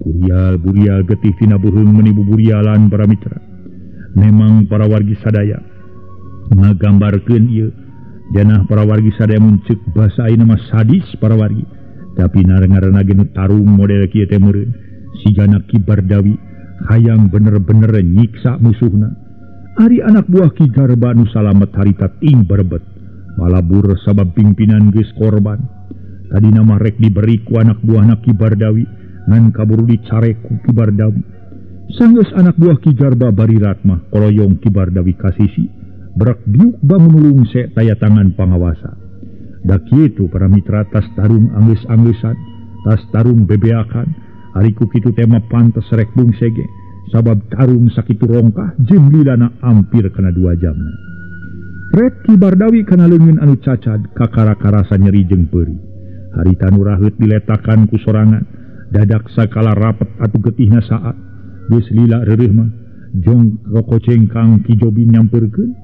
Burial getih tina beuheung meuni buburialan para mitra. Memang para wargi sadaya ngagambarkeun ieu. Janah para wargi sadaya mun ceuk basa ayeuna mah sadis para wargi. Tapi ngaranna ge nu tarung model kieu teh meureun. Sigana Ki Bardawi hayang bener-bener nyiksa musuhna. Ari anak buah Ki Garba nu salamet harita ting berebet. Malabur sabab pimpinan geus korban. Tadina mah rek diberi ku anak buahna Ki Bardawi ngan kaburu dicarek ku Ki Bardawi. Sanggeus anak buah Ki Garba barirat mah koloyong Ki Bardawi ka sisi. Berak biuk bangun lungse taya tangan pangawasa. Da kitu para mitra tas tarung anggeus-anggeussan, tas tarung bebeakan. Ari ku kitu teh mah pantes rek bungse ge. Sabab tarung sakitu rongkah jeung lilana ampir kana 2 jamna. Rek Ki Bardawi kana leungeun anu cacad kakara-karasa nyeri jeung peuri. Harita nu raheut diletakan ku sorangan, dadak sakala rapet atuh getihna saat. Geus lila reureuh mah jong rokoceng Kang Ki Jobin nyampeurkeun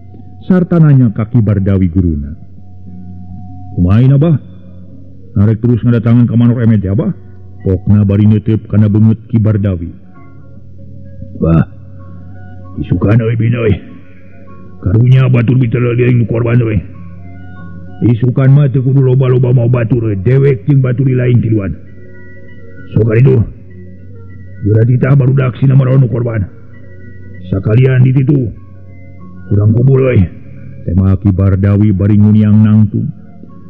sarta nanya ka Ki Bardawi guruna. Kumaha Abah? Narek terus ngadatangan ka manor emet ya Abah? Pokna bari neuteup kana beungeut Ki Bardawi. Bah, isukan euy binoy. Karunya batur biteuleul deui nu korban euy. Isukan mah teu kudu loba-loba mau batur euy, dewek jeung batur lain tiluan. Sok ari duh. Geura titah barudak sina maron nu korban. Sakalian di ditu. Kurang kubul euy. Tema Ki Bardawi bari nguniang nangtung.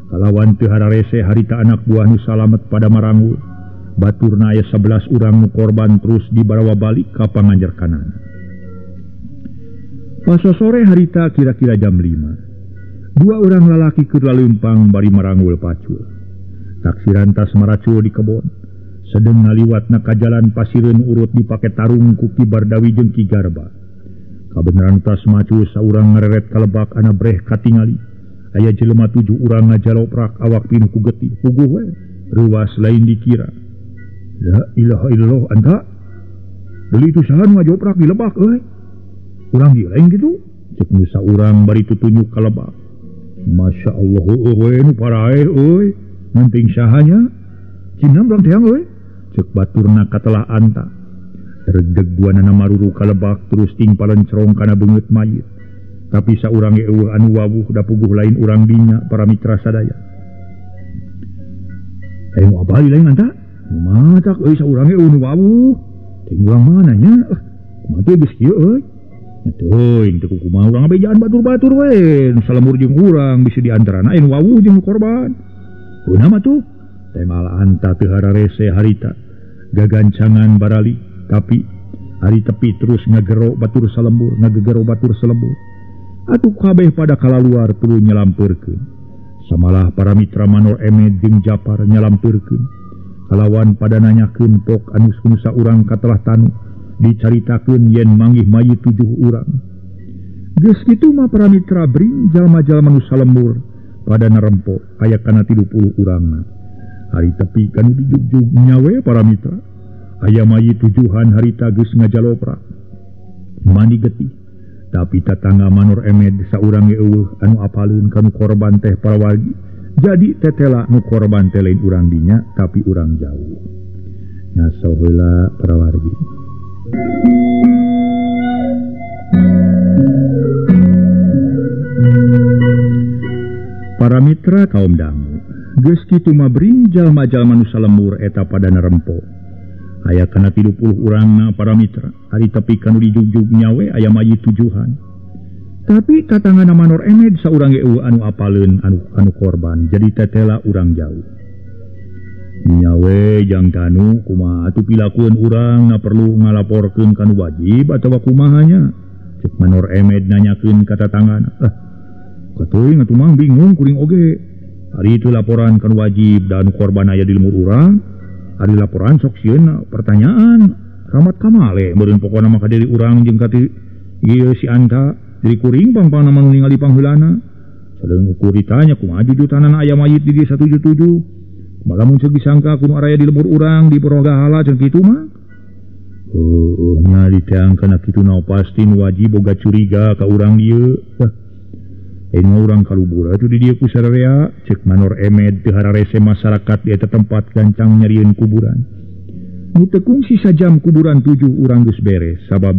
Kalawan teu hararese harita anak buah nu salamet pada marangul. Baturna aya 11 urang nu korban terus dibarawa balik ka panganjer kanan. Pas sore harita kira-kira jam 5. 2 urang lalaki keur laleumpang bari marangul pacul. Taksiran tas maracul di kebon. Sedeng ngaliwatna ka jalan pasireun urut dipake tarung ku Ki Bardawi jeung Ki Garba. Kabeneran tas macul saurang ngareret kalebak ana breh katingali. Aya jelema 7 urang ngajaloprak awak pinuh ku getih. Puguh we, ruas lain dikira. La ilaha illallah anta. Deuli itu sahan ngajoprak di lebak euy. Urang ieu lain kitu. Ceuk nu saurang bari tutunjuk ka lebak. Masya Allah euy nu parae euy. Ngenting sahanya. Cina urang teh euy. Ceuk baturna katelah anta. Regdeg buanana maruru ka lebak terus ting palencerong kana beungeut mayit. Tapi saurang ge eueuh anu wawuh da puguh lain urang dinya para mitra sadaya. Ayo abali lain anta. Matak euy saurang ge eueuh nu wawuh. Urang mananya mati geus kieu euy. Teuing teu kumaha urang abejaan batur-batur we, nu salemur jeung urang bisa diantarana aya nu wawuh jeung korban. Beuna mah tuh teh malah anta teu hararese harita gagancangan barali, tapi hari tepi terus ngagero batur salembur, ngagegero batur salembur. Atuh kabeh pada kalaluar tuluy nyelampeurkeun. Samalah para mitra Manor Emed jeung Japar nyelampeurkeun. Kalawan pada nanyakeun pok anu saurang katelah tanu, dicaritakeun yen manggih mayit 7 urang. Geus kitu mah para mitra bring jalma-jalma nu salembur pada narempo aya kana 30 urangna. Hari tepi kanu dijugjug nyawe para mitra. Aya mayit 7-an harita geus ngajaloprak. Mandi getih. Tapi tatangga Manor Emed saurang ge eueuh anu apaleun kanu korban teh parawargi. Jadi tetela nu korban teh lain urang dinya tapi urang jauh. Ngaso heula parawargi. Para mitra kaum dangu, geus kitu mah bring jalma-jalma nu salembur eta pada narempo. Aya kana 30 urangna para mitra, ari tepi kanu dijugjug nyawe aya mayit 7-an. Tapi tatangana Manor Emed saurang ge eueuh anu apaleun anu korban, jadi tetela urang jauh. Nyawe jang tanu kumaha atuh pilakueun urang na perlu ngalaporkeun kanu wajib atawa kumahanya. Cek Manor Emed nanyakeun ka tatanggana. Katuing atuh mang bingung kuring oge. Ari itu laporan kanu wajib dan korban aya di lemur urang. Ari laporan sok sieun pertanyaan ramat kamale meureun pokona mah ka diri urang jeung ka ieu si anta diri kuring pangpangna mah ningali pangheulana. Sadeung ukur ditanya kumaha jujutanana aya mayit di Desa 77. Malamun ceuk disangka kuno araya di lemur urang di Purwogahala cenah kitu mah. Nya diteangkeun kitu na pasti nu wajib boga curiga ka urang dieu. Eno urang kalubur atuh di dieu ku sararea, cek Manor Emed teu hararese masyarakat di eta tempat gancang nyarieun kuburan. Nu teu kungsi sajam kuburan 7 urang geus beres sabab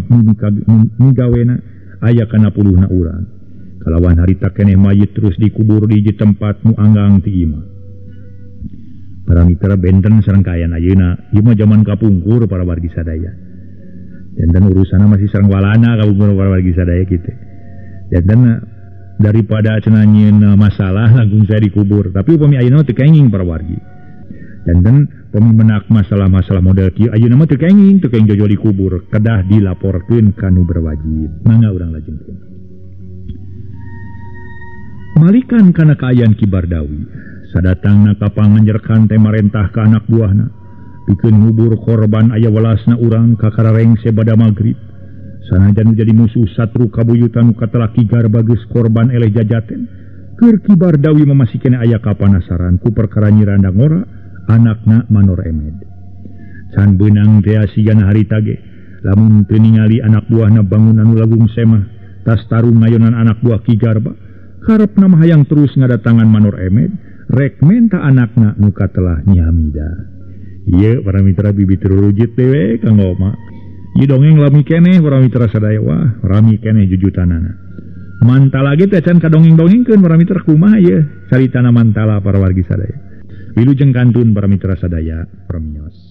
migawena aya kana 10 urang. Kalawan harita keneh mayit terus dikubur di hiji tempat nu anggang ti imah. Para mitra benten sareng kaayaan ayeuna, ieu mah jaman kapungkur para wargi sadaya. Janten urusana masih sareng walana kapungkur para wargi sadaya kitu. Janten daripada cenah nyieun masalah langsung saya dikubur, tapi upami ayeuna teu kenging para wargi. Janten upami menak masalah-masalah model kieu ayeuna mah teu kenging jojol dikubur, kedah dilaporkeun kanu berwajib. Mangga urang lajengkeun. Malikan kana kaayaan Ki Bardawi. Sadatangna ka panganjerkan teh marentah ka anak buahna pikeun ngubur korban aya welasna urang ka kararengse bada magrib. Sanajan jadi musuh satru kabuyutan katelah Ki Garba geus korban eleh jajaten, keur Ki Bardawi masih kena aya kapanasaran ku perkara Nyi Randang Ora anakna Manor Emed. Can beunang teh asigana harita ge lamun teu ningali anak buahna bangun anu lagung semah tas tarung ngayonan anak buah Ki Garba, karepna mah hayang terus ngadatangan Manor Emed rek menta anakna nu katelah Nyi Hamida. Ieu para mitra bibit rurujit dewe kanggo mak. Ieu dongeng lami keneh para mitra sadaya wah, rami keneh jujutanana. Mantala ge teh can kadongeng-dongengkeun para mitra kumaha ieu caritana mantala para wargi sadaya. Wilujeng kantun para mitra sadaya, pramios.